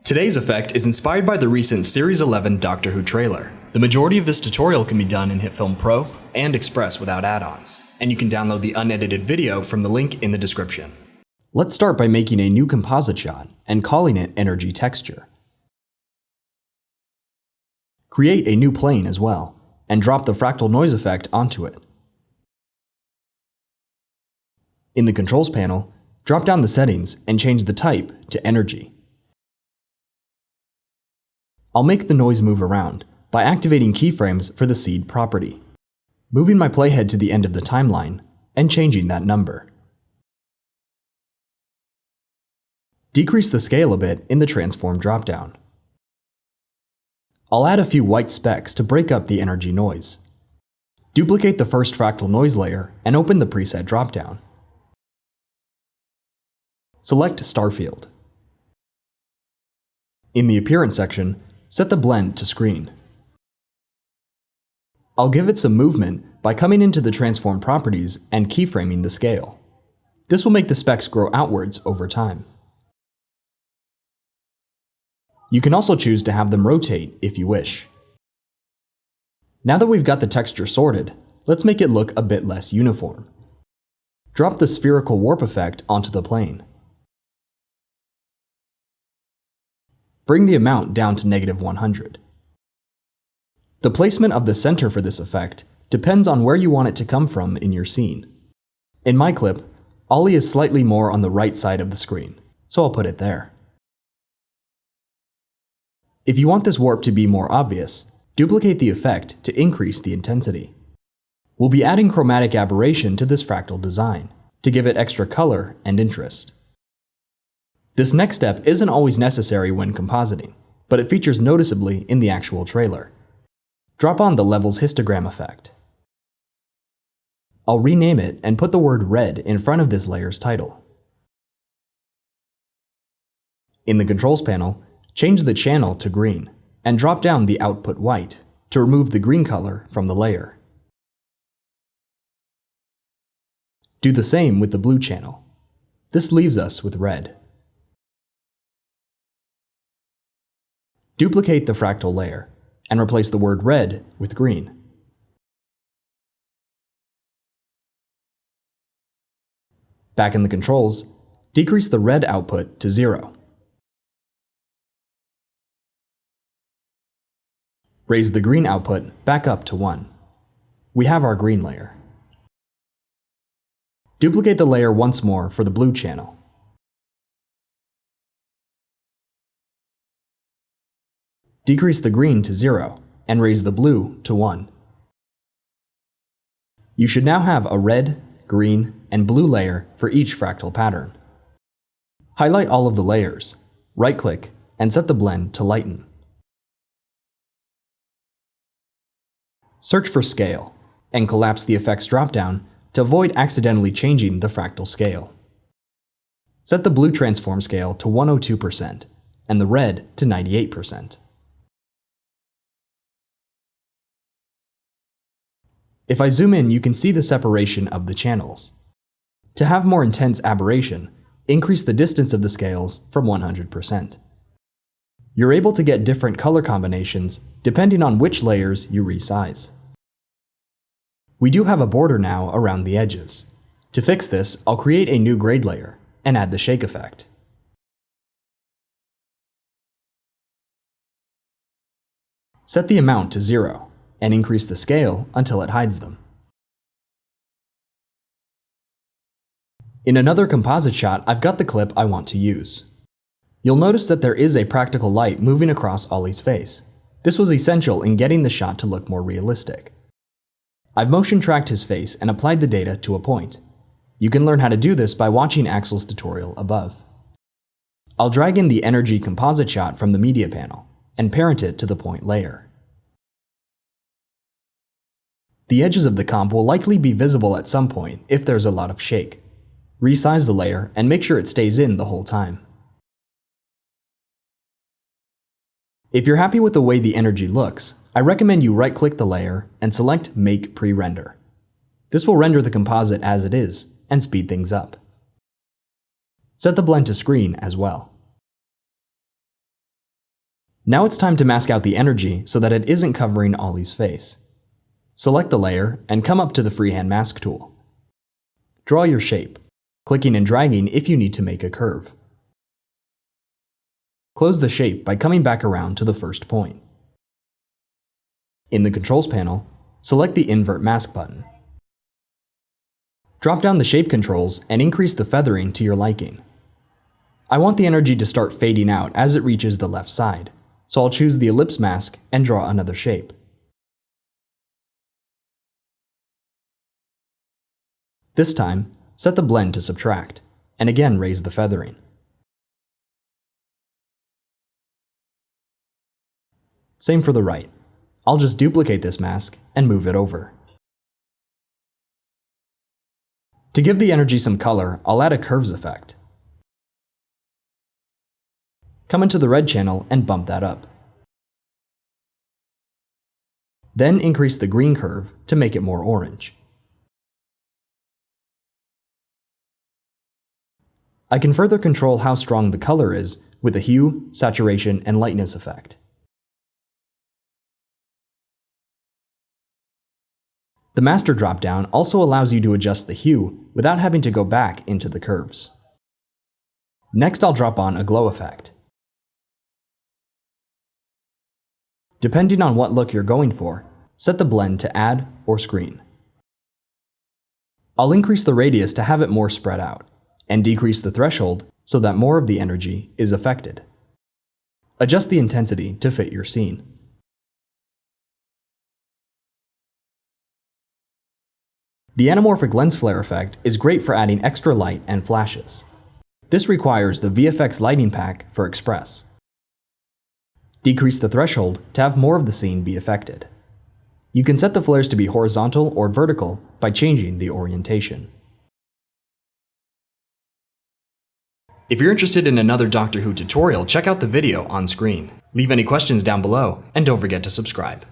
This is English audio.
Today's effect is inspired by the recent Series 11 Doctor Who trailer. The majority of this tutorial can be done in HitFilm Pro and Express without add-ons, and you can download the unedited video from the link in the description. Let's start by making a new composite shot and calling it Energy Texture. Create a new plane as well, and drop the fractal noise effect onto it. In the Controls panel, drop down the settings and change the type to Energy. I'll make the noise move around by activating keyframes for the seed property, moving my playhead to the end of the timeline and changing that number. Decrease the scale a bit in the Transform dropdown. I'll add a few white specks to break up the energy noise. Duplicate the first fractal noise layer and open the preset dropdown. Select Starfield. In the Appearance section, set the blend to screen. I'll give it some movement by coming into the Transform properties and keyframing the scale. This will make the specks grow outwards over time. You can also choose to have them rotate if you wish. Now that we've got the texture sorted, let's make it look a bit less uniform. Drop the Spherical Warp effect onto the plane. Bring the amount down to -100. The placement of the center for this effect depends on where you want it to come from in your scene. In my clip, Ollie is slightly more on the right side of the screen, so I'll put it there. If you want this warp to be more obvious, duplicate the effect to increase the intensity. We'll be adding Chromatic Aberration to this fractal design to give it extra color and interest. This next step isn't always necessary when compositing, but it features noticeably in the actual trailer. Drop on the Levels Histogram effect. I'll rename it and put the word red in front of this layer's title. In the Controls panel, change the channel to green and drop down the output white to remove the green color from the layer. Do the same with the blue channel. This leaves us with red. Duplicate the fractal layer and replace the word red with green. Back in the controls, decrease the red output to 0. Raise the green output back up to 1. We have our green layer. Duplicate the layer once more for the blue channel. Decrease the green to 0 and raise the blue to 1. You should now have a red, green, and blue layer for each fractal pattern. Highlight all of the layers, right-click, and set the blend to lighten. Search for Scale, and collapse the Effects dropdown to avoid accidentally changing the fractal scale. Set the blue transform scale to 102% and the red to 98%. If I zoom in, you can see the separation of the channels. To have more intense aberration, increase the distance of the scales from 100%. You're able to get different color combinations depending on which layers you resize. We do have a border now around the edges. To fix this, I'll create a new grade layer and add the shake effect. Set the amount to 0. And increase the scale until it hides them. In another composite shot, I've got the clip I want to use. You'll notice that there is a practical light moving across Ollie's face. This was essential in getting the shot to look more realistic. I've motion tracked his face and applied the data to a point. You can learn how to do this by watching Axel's tutorial above. I'll drag in the energy composite shot from the media panel and parent it to the point layer. The edges of the comp will likely be visible at some point if there's a lot of shake. Resize the layer and make sure it stays in the whole time. If you're happy with the way the energy looks, I recommend you right-click the layer and select Make Pre-Render. This will render the composite as it is and speed things up. Set the blend to screen as well. Now it's time to mask out the energy so that it isn't covering Ollie's face. Select the layer and come up to the freehand mask tool. Draw your shape, clicking and dragging if you need to make a curve. Close the shape by coming back around to the first point. In the Controls panel, select the Invert Mask button. Drop down the shape controls and increase the feathering to your liking. I want the energy to start fading out as it reaches the left side, so I'll choose the Ellipse mask and draw another shape. This time, set the blend to subtract, and again raise the feathering. Same for the right. I'll just duplicate this mask and move it over. To give the energy some color, I'll add a curves effect. Come into the red channel and bump that up. Then increase the green curve to make it more orange. I can further control how strong the color is with the hue, saturation, and lightness effect. The master dropdown also allows you to adjust the hue without having to go back into the curves. Next, I'll drop on a glow effect. Depending on what look you're going for, set the blend to add or screen. I'll increase the radius to have it more spread out, and decrease the threshold so that more of the energy is affected. Adjust the intensity to fit your scene. The anamorphic lens flare effect is great for adding extra light and flashes. This requires the VFX lighting pack for Express. Decrease the threshold to have more of the scene be affected. You can set the flares to be horizontal or vertical by changing the orientation. If you're interested in another Doctor Who tutorial, check out the video on screen. Leave any questions down below, and don't forget to subscribe.